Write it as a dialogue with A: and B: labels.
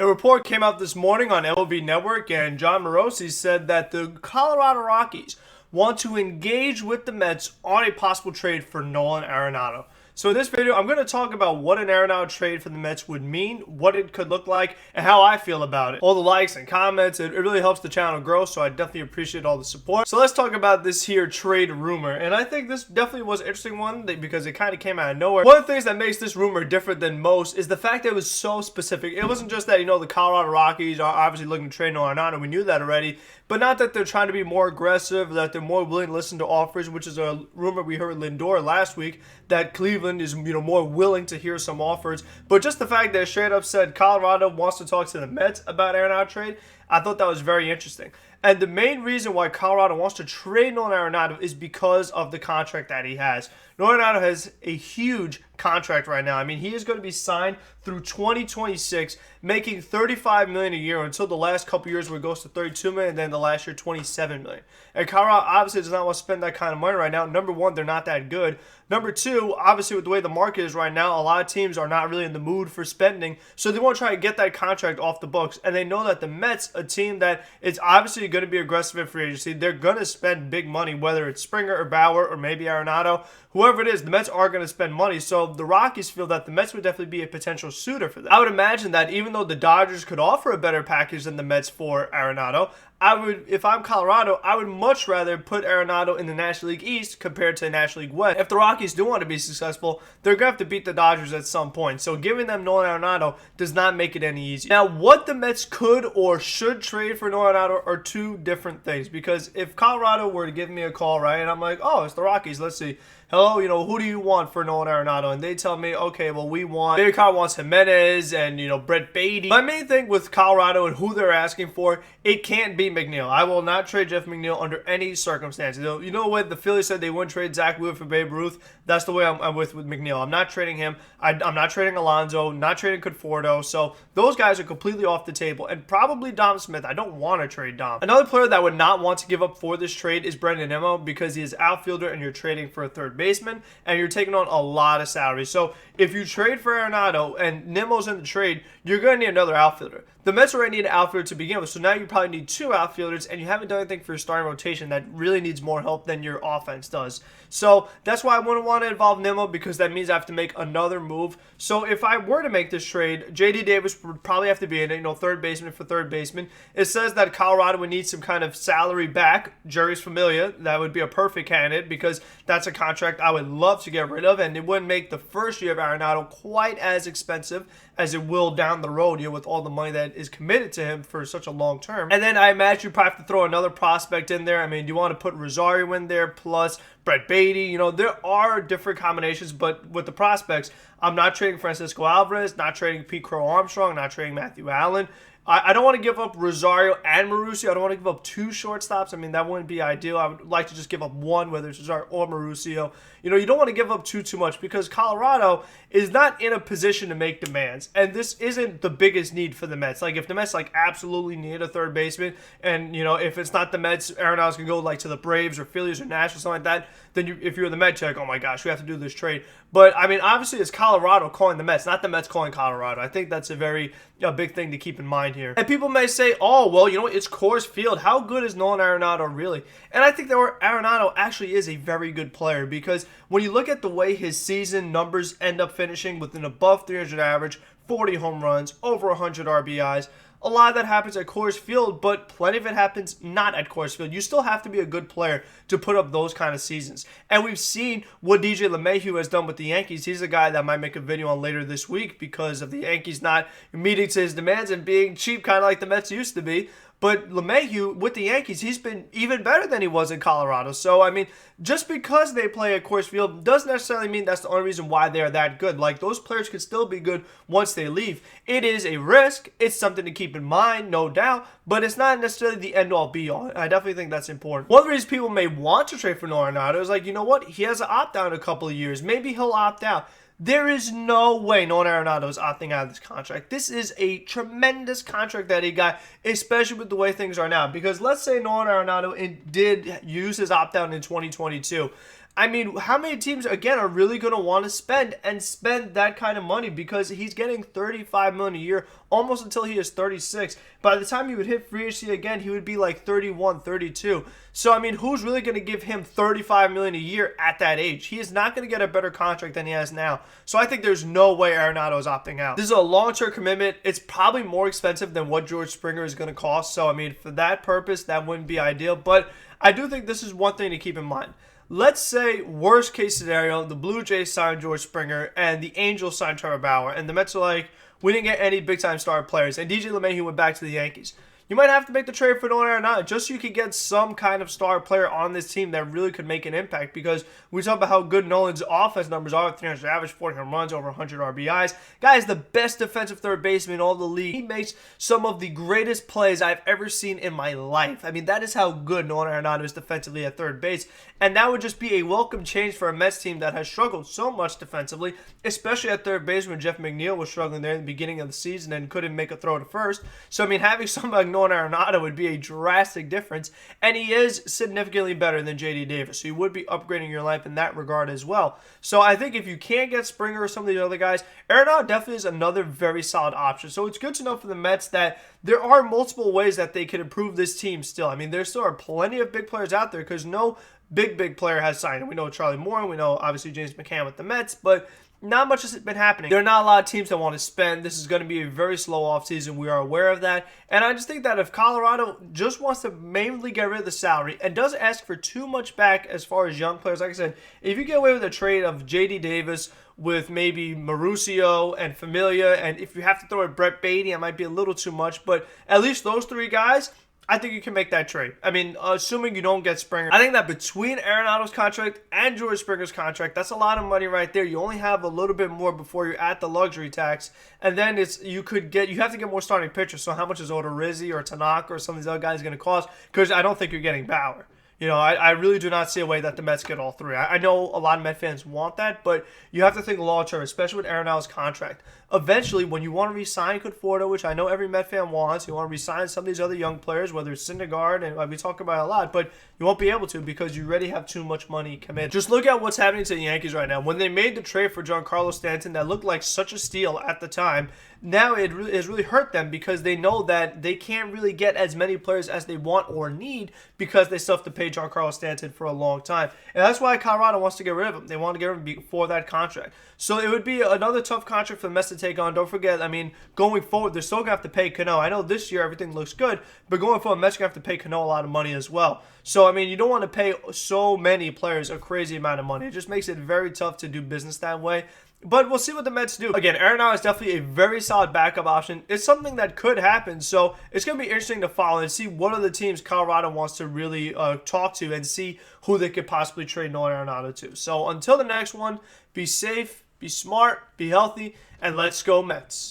A: A report came out this morning on LV Network, and John Morosi said that the Colorado Rockies want to engage with the Mets on a possible trade for Nolan Arenado. So in this video, I'm going to talk about what an Arenado trade for the Mets would mean, what it could look like, and how I feel about it. All the likes and comments, it really helps the channel grow, so I definitely appreciate all the support. So let's talk about this here trade rumor, and I think this definitely was an interesting one because it kind of came out of nowhere. One of the things that makes this rumor different than most is the fact that it was so specific. It wasn't just that, the Colorado Rockies are obviously looking to trade Nolan Arenado. We knew that already, but not that they're trying to be more aggressive, that they're more willing to listen to offers, which is a rumor we heard Lindor last week, that Cleveland is more willing to hear some offers. But just the fact that it straight up said Colorado wants to talk to the Mets about Arenado trade, I thought that was very interesting. And the main reason why Colorado wants to trade Nolan Arenado is because of the contract that he has. Nolan Arenado has a huge contract right now. I mean, he is going to be signed through 2026, making $35 million a year until the last couple years where it goes to $32 million, and then the last year $27 million. And Colorado obviously does not want to spend that kind of money right now. Number one, they're not that good. Number two, obviously with the way the market is right now, a lot of teams are not really in the mood for spending, so they want to try to get that contract off the books. And they know that the Mets, a team that is obviously going to be aggressive in free agency, they're going to spend big money, whether it's Springer or Bauer or maybe Arenado. Whoever it is, the Mets are going to spend money. So the Rockies feel that the Mets would definitely be a potential suitor for them. I would imagine that even though the Dodgers could offer a better package than the Mets for Arenado, if I'm Colorado, I would much rather put Arenado in the National League East compared to the National League West. If the Rockies do want to be successful, they're going to have to beat the Dodgers at some point. So giving them Nolan Arenado does not make it any easier. Now, what the Mets could or should trade for Nolan Arenado are two different things. Because if Colorado were to give me a call, right, and I'm like, oh, it's the Rockies, let's see. Hello, who do you want for Nolan Arenado? And they tell me, okay, well, maybe Colorado wants Jimenez and, Brett Beatty. My main thing with Colorado and who they're asking for, it can't be McNeil. I will not trade Jeff McNeil under any circumstances. You know what? The Phillies said they wouldn't trade Zach Wheeler for Babe Ruth. That's the way I'm with McNeil. I'm not trading him. I'm not trading Alonso, not trading Conforto. So those guys are completely off the table. And probably Dom Smith. I don't want to trade Dom. Another player that I would not want to give up for this trade is Brendan Nimmo, because he is outfielder and you're trading for a third baseman and you're taking on a lot of salary. So if you trade for Arenado and Nimmo's in the trade, you're going to need another outfielder. The Mets already need an outfielder to begin with, so now you probably need two outfielders, and you haven't done anything for your starting rotation that really needs more help than your offense does. So that's why I wouldn't want to involve Nimmo, because that means I have to make another move. So if I were to make this trade, J.D. Davis would probably have to be in it, third baseman for third baseman. It says that Colorado would need some kind of salary back. Jerry's Familia, that would be a perfect candidate, because that's a contract I would love to get rid of, and it wouldn't make the first year of Arenado quite as expensive as it will down the road, with all the money that is committed to him for such a long term. And then I imagine you probably have to throw another prospect in there. I mean, do you want to put Rosario in there plus Brett Beatty? There are different combinations, but with the prospects, I'm not trading Francisco Alvarez, not trading Pete Crow Armstrong, not trading Matthew Allen. I don't want to give up Rosario and Mauricio. I don't want to give up two shortstops. I mean, that wouldn't be ideal. I would like to just give up one, whether it's Rosario or Mauricio. You don't want to give up too much, because Colorado is not in a position to make demands. And this isn't the biggest need for the Mets. Like, if the Mets, absolutely need a third baseman, and, if it's not the Mets, Arenado's going to go, to the Braves or Phillies or Nash or something like that, then if you're the Mets, you're like, oh my gosh, we have to do this trade. But, I mean, obviously it's Colorado calling the Mets, not the Mets calling Colorado. I think that's a very big thing to keep in mind here. And people may say, oh, well, it's Coors Field. How good is Nolan Arenado really? And I think that Arenado actually is a very good player, because when you look at the way his season numbers end up finishing with an above 300 average, 40 home runs, over 100 RBIs, a lot of that happens at Coors Field, but plenty of it happens not at Coors Field. You still have to be a good player to put up those kind of seasons. And we've seen what DJ LeMahieu has done with the Yankees. He's a guy that I might make a video on later this week, because of the Yankees not meeting to his demands and being cheap, kind of like the Mets used to be. But LeMahieu, with the Yankees, he's been even better than he was in Colorado. So, I mean, just because they play at Coors Field doesn't necessarily mean that's the only reason why they're that good. Those players could still be good once they leave. It is a risk. It's something to keep in mind, no doubt. But it's not necessarily the end-all, be-all. I definitely think that's important. One of the reasons people may want to trade for Nolan Arenado is, you know what? He has an opt-out in a couple of years. Maybe he'll opt out. There is no way Nolan Arenado is opting out of this contract. This is a tremendous contract that he got, especially with the way things are now. Because let's say Nolan Arenado did use his opt-out in 2022. I mean, how many teams, again, are really going to want to spend that kind of money? Because he's getting $35 million a year almost until he is 36. By the time he would hit free agency again, he would be like 31, 32. So, I mean, who's really going to give him $35 million a year at that age? He is not going to get a better contract than he has now. So I think there's no way Arenado is opting out. This is a long-term commitment. It's probably more expensive than what George Springer is going to cost. So, I mean, for that purpose, that wouldn't be ideal. But I do think this is one thing to keep in mind. Let's say, worst case scenario, the Blue Jays signed George Springer and the Angels signed Trevor Bauer, and the Mets are like, we didn't get any big-time star players, and DJ LeMahieu went back to the Yankees. You might have to make the trade for Nolan Arenado just so you could get some kind of star player on this team that really could make an impact, because we talk about how good Nolan's offense numbers are, 300 average, 40 home runs, over 100 RBIs. Guy is the best defensive third baseman in all the league. He makes some of the greatest plays I've ever seen in my life. I mean, that is how good Nolan Arenado is defensively at third base, and that would just be a welcome change for a Mets team that has struggled so much defensively, especially at third base when Jeff McNeil was struggling there in the beginning of the season and couldn't make a throw to first. So, I mean, having somebody like Nolan Arenado would be a drastic difference, and he is significantly better than J.D. Davis, so you would be upgrading your life in that regard as well. So I think if you can't get Springer or some of these other guys, Arenado definitely is another very solid option. So it's good to know for the Mets that there are multiple ways that they can improve this team still. I mean, there still are plenty of big players out there because no big player has signed. We know Charlie Moore, we know obviously James McCann with the Mets, but not much has been happening. There are not a lot of teams that want to spend. This is going to be a very slow offseason. We are aware of that. And I just think that if Colorado just wants to mainly get rid of the salary and doesn't ask for too much back as far as young players, like I said, if you get away with a trade of J.D. Davis with maybe Mauricio and Familia, and if you have to throw in Brett Beatty, it might be a little too much, but at least those three guys, I think you can make that trade. I mean, assuming you don't get Springer. I think that between Arenado's contract and George Springer's contract, that's a lot of money right there. You only have a little bit more before you're at the luxury tax. And then you have to get more starting pitchers. So how much is Odorizzi or Tanaka or some of these other guys going to cost? Because I don't think you're getting Bauer. You know, I really do not see a way that the Mets get all three. I know a lot of Met fans want that, but you have to think long-term, especially with Arenado's contract. Eventually, when you want to re-sign Conforto, which I know every Met fan wants, you want to re-sign some of these other young players, whether it's Syndergaard, and we talk about it a lot, but you won't be able to because you already have too much money committed. Just look at what's happening to the Yankees right now. When they made the trade for Giancarlo Stanton, that looked like such a steal at the time, now it has really hurt them because they know that they can't really get as many players as they want or need because they still have to pay Giancarlo Stanton for a long time. And that's why Colorado wants to get rid of him. They want to get rid of him before that contract. So it would be another tough contract for the Mets to take on. Don't forget, I mean, going forward, they're still going to have to pay Cano. I know this year everything looks good, but going forward, Mets are going to have to pay Cano a lot of money as well. So, I mean, you don't want to pay so many players a crazy amount of money. It just makes it very tough to do business that way. But we'll see what the Mets do. Again, Arenado is definitely a very solid backup option. It's something that could happen, so it's going to be interesting to follow and see what other teams Colorado wants to really talk to and see who they could possibly trade Nolan Arenado to. So until the next one, be safe, be smart, be healthy, and let's go Mets.